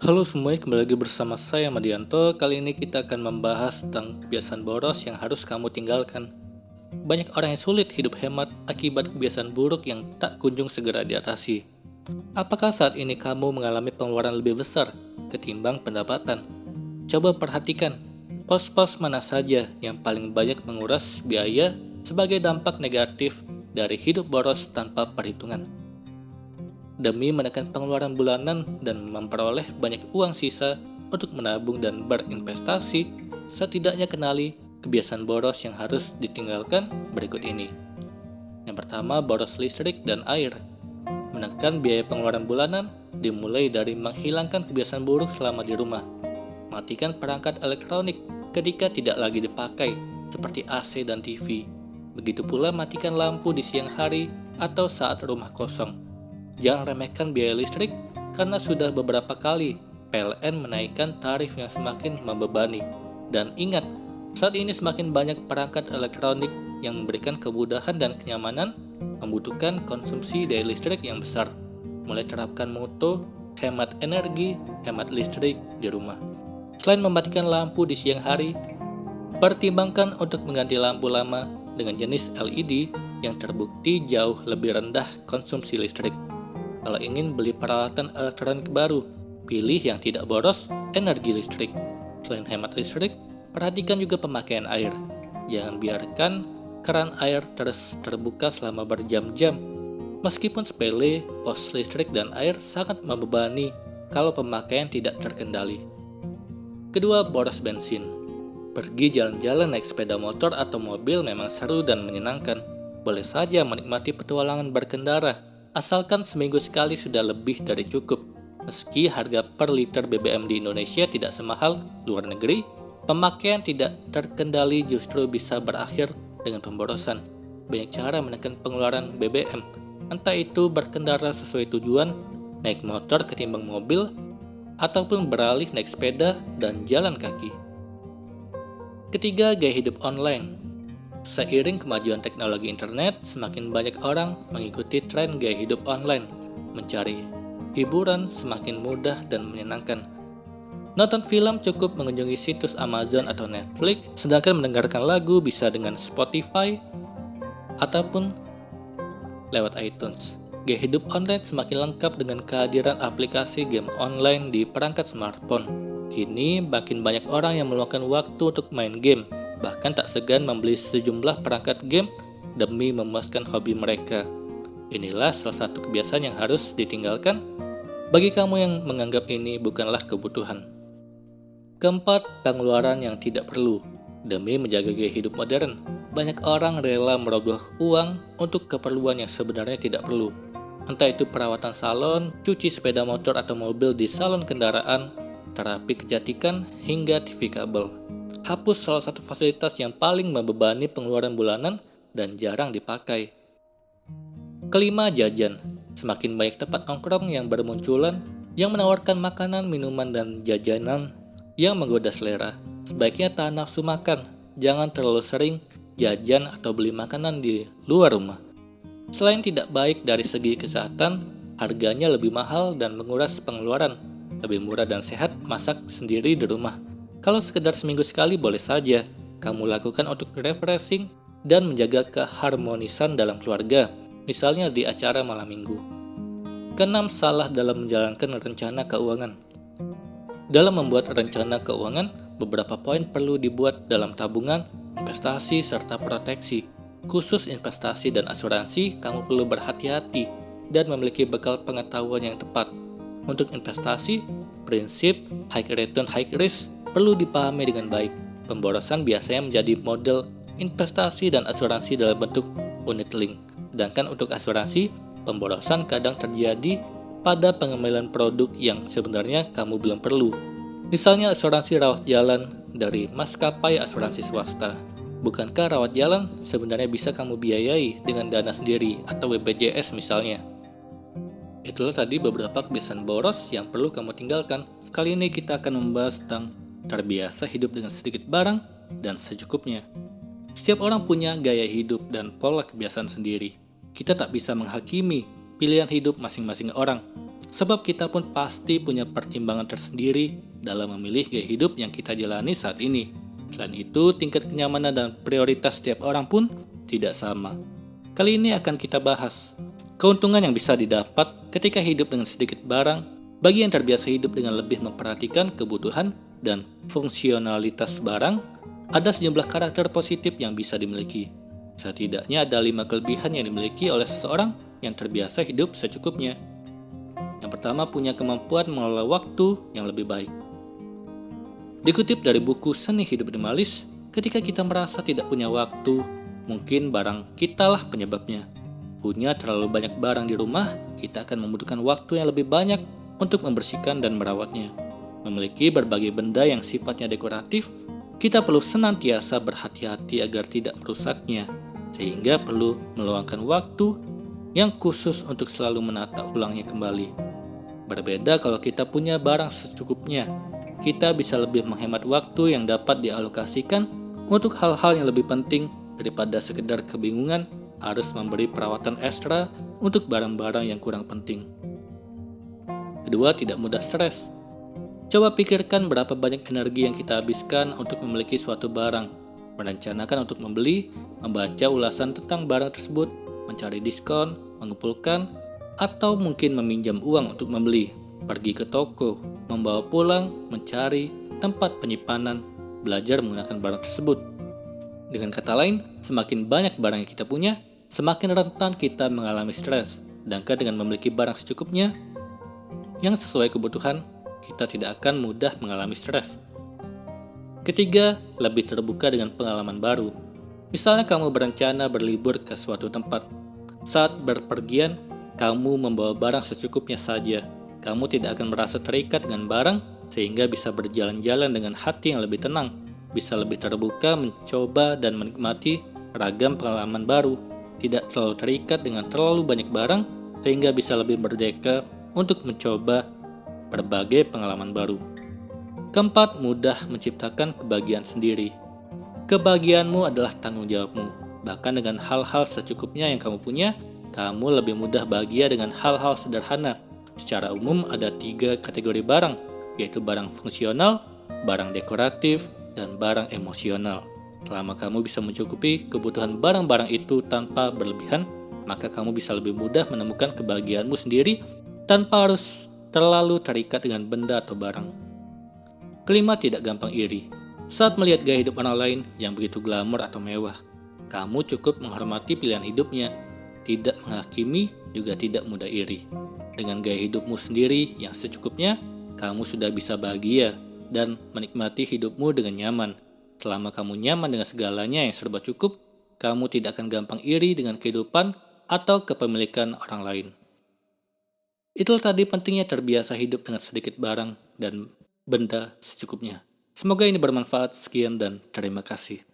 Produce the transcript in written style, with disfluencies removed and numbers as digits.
Halo semuanya, kembali lagi bersama saya Madianto. Kali ini kita akan membahas tentang kebiasaan boros yang harus kamu tinggalkan. Banyak orang yang sulit hidup hemat akibat kebiasaan buruk yang tak kunjung segera diatasi. Apakah saat ini kamu mengalami pengeluaran lebih besar ketimbang pendapatan? Coba perhatikan, pos-pos mana saja yang paling banyak menguras biaya sebagai dampak negatif dari hidup boros tanpa perhitungan. Demi menekan pengeluaran bulanan dan memperoleh banyak uang sisa untuk menabung dan berinvestasi, setidaknya kenali kebiasaan boros yang harus ditinggalkan berikut ini. Yang pertama, boros listrik dan air. Menekan biaya pengeluaran bulanan dimulai dari menghilangkan kebiasaan buruk selama di rumah. Matikan perangkat elektronik ketika tidak lagi dipakai, seperti AC dan TV. Begitu pula matikan lampu di siang hari atau saat rumah kosong. Jangan remehkan biaya listrik karena sudah beberapa kali PLN menaikkan tarif yang semakin membebani. Dan ingat, saat ini semakin banyak perangkat elektronik yang memberikan kemudahan dan kenyamanan membutuhkan konsumsi daya listrik yang besar. Mulai terapkan moto hemat energi, hemat listrik di rumah. Selain mematikan lampu di siang hari, pertimbangkan untuk mengganti lampu lama dengan jenis LED yang terbukti jauh lebih rendah konsumsi listrik. Kalau ingin beli peralatan elektronik baru, pilih yang tidak boros energi listrik. Selain hemat listrik, perhatikan juga pemakaian air. Jangan biarkan keran air terus terbuka selama berjam-jam. Meskipun sepele, pos listrik dan air sangat membebani kalau pemakaian tidak terkendali. Kedua, boros bensin. Pergi jalan-jalan naik sepeda motor atau mobil memang seru dan menyenangkan. Boleh saja menikmati petualangan berkendara, asalkan seminggu sekali sudah lebih dari cukup. Meski harga per liter BBM di Indonesia tidak semahal luar negeri, pemakaian tidak terkendali justru bisa berakhir dengan pemborosan. Banyak cara menekan pengeluaran BBM, entah itu berkendara sesuai tujuan, naik motor ketimbang mobil, ataupun beralih naik sepeda dan jalan kaki. Ketiga, gaya hidup online. Seiring kemajuan teknologi internet, semakin banyak orang mengikuti tren gaya hidup online. Mencari hiburan semakin mudah dan menyenangkan. Nonton film cukup mengunjungi situs Amazon atau Netflix, sedangkan mendengarkan lagu bisa dengan Spotify ataupun lewat iTunes. Gaya hidup online semakin lengkap dengan kehadiran aplikasi game online di perangkat smartphone. Kini makin banyak orang yang meluangkan waktu untuk main game, bahkan tak segan membeli sejumlah perangkat game demi memuaskan hobi mereka. Inilah salah satu kebiasaan yang harus ditinggalkan bagi kamu yang menganggap ini bukanlah kebutuhan. Keempat, pengeluaran yang tidak perlu. Demi menjaga gaya hidup modern, banyak orang rela merogoh uang untuk keperluan yang sebenarnya tidak perlu. Entah itu perawatan salon, cuci sepeda motor atau mobil di salon kendaraan, terapi kecantikan, hingga TV kabel. Hapus salah satu fasilitas yang paling membebani pengeluaran bulanan dan jarang dipakai. Kelima, jajan. Semakin banyak tempat nongkrong yang bermunculan yang menawarkan makanan, minuman, dan jajanan yang menggoda selera. Sebaiknya tahan nafsu makan, jangan terlalu sering jajan atau beli makanan di luar rumah. Selain tidak baik dari segi kesehatan, harganya lebih mahal dan menguras pengeluaran. Lebih murah dan sehat masak sendiri di rumah. Kalau sekedar seminggu sekali boleh saja kamu lakukan untuk refreshing dan menjaga keharmonisan dalam keluarga, misalnya di acara malam minggu. Keenam, salah dalam menjalankan rencana keuangan. Dalam membuat rencana keuangan, beberapa poin perlu dibuat dalam tabungan, investasi, serta proteksi. Khusus investasi dan asuransi, kamu perlu berhati-hati dan memiliki bekal pengetahuan yang tepat. Untuk investasi, prinsip high return high risk perlu dipahami dengan baik. Pemborosan biasanya menjadi model investasi dan asuransi dalam bentuk unit link. Sedangkan untuk asuransi, pemborosan kadang terjadi pada pengambilan produk yang sebenarnya kamu belum perlu. Misalnya asuransi rawat jalan dari maskapai asuransi swasta. Bukankah rawat jalan sebenarnya bisa kamu biayai dengan dana sendiri atau BPJS misalnya? Itulah tadi beberapa kebiasaan boros yang perlu kamu tinggalkan. Kali ini kita akan membahas tentang terbiasa hidup dengan sedikit barang dan secukupnya. Setiap orang punya gaya hidup dan pola kebiasaan sendiri. Kita tak bisa menghakimi pilihan hidup masing-masing orang. Sebab kita pun pasti punya pertimbangan tersendiri dalam memilih gaya hidup yang kita jalani saat ini. Selain itu, tingkat kenyamanan dan prioritas setiap orang pun tidak sama. Kali ini akan kita bahas keuntungan yang bisa didapat ketika hidup dengan sedikit barang bagi yang terbiasa hidup dengan lebih memperhatikan kebutuhan dan fungsionalitas barang. Ada sejumlah karakter positif yang bisa dimiliki. Setidaknya ada 5 kelebihan yang dimiliki oleh seseorang yang terbiasa hidup secukupnya. Yang pertama, punya kemampuan mengelola waktu yang lebih baik. Dikutip dari buku Seni Hidup Minimalis, ketika kita merasa tidak punya waktu, mungkin barang kitalah penyebabnya. Punya terlalu banyak barang di rumah, kita akan membutuhkan waktu yang lebih banyak untuk membersihkan dan merawatnya. Memiliki berbagai benda yang sifatnya dekoratif, kita perlu senantiasa berhati-hati agar tidak merusaknya, sehingga perlu meluangkan waktu yang khusus untuk selalu menata ulangnya kembali. Berbeda kalau kita punya barang secukupnya, kita bisa lebih menghemat waktu yang dapat dialokasikan untuk hal-hal yang lebih penting daripada sekedar kebingungan harus memberi perawatan ekstra untuk barang-barang yang kurang penting. Kedua, tidak mudah stres. Coba pikirkan berapa banyak energi yang kita habiskan untuk memiliki suatu barang, merencanakan untuk membeli, membaca ulasan tentang barang tersebut, mencari diskon, mengumpulkan, atau mungkin meminjam uang untuk membeli, pergi ke toko, membawa pulang, mencari tempat penyimpanan, belajar menggunakan barang tersebut. Dengan kata lain, semakin banyak barang yang kita punya, semakin rentan kita mengalami stres. Sedangkan dengan memiliki barang secukupnya, yang sesuai kebutuhan, kita tidak akan mudah mengalami stres. Ketiga, lebih terbuka dengan pengalaman baru. Misalnya kamu berencana berlibur ke suatu tempat. Saat berpergian, kamu membawa barang secukupnya saja. Kamu tidak akan merasa terikat dengan barang, sehingga bisa berjalan-jalan dengan hati yang lebih tenang, bisa lebih terbuka mencoba dan menikmati ragam pengalaman baru, tidak terlalu terikat dengan terlalu banyak barang, sehingga bisa lebih merdeka untuk mencoba berbagai pengalaman baru. Keempat, mudah menciptakan kebahagiaan sendiri. Kebahagiaanmu adalah tanggung jawabmu. Bahkan dengan hal-hal secukupnya yang kamu punya, kamu lebih mudah bahagia dengan hal-hal sederhana. Secara umum ada 3 kategori barang, yaitu barang fungsional, barang dekoratif, dan barang emosional. Selama kamu bisa mencukupi kebutuhan barang-barang itu tanpa berlebihan, maka kamu bisa lebih mudah menemukan kebahagiaanmu sendiri tanpa harus terlalu terikat dengan benda atau barang. Kelima, tidak gampang iri. Saat melihat gaya hidup orang lain yang begitu glamor atau mewah, kamu cukup menghormati pilihan hidupnya, tidak menghakimi, juga tidak mudah iri. Dengan gaya hidupmu sendiri yang secukupnya, kamu sudah bisa bahagia dan menikmati hidupmu dengan nyaman. Selama kamu nyaman dengan segalanya yang serba cukup, kamu tidak akan gampang iri dengan kehidupan atau kepemilikan orang lain. Itulah tadi pentingnya terbiasa hidup dengan sedikit barang dan benda secukupnya. Semoga ini bermanfaat. Sekian dan terima kasih.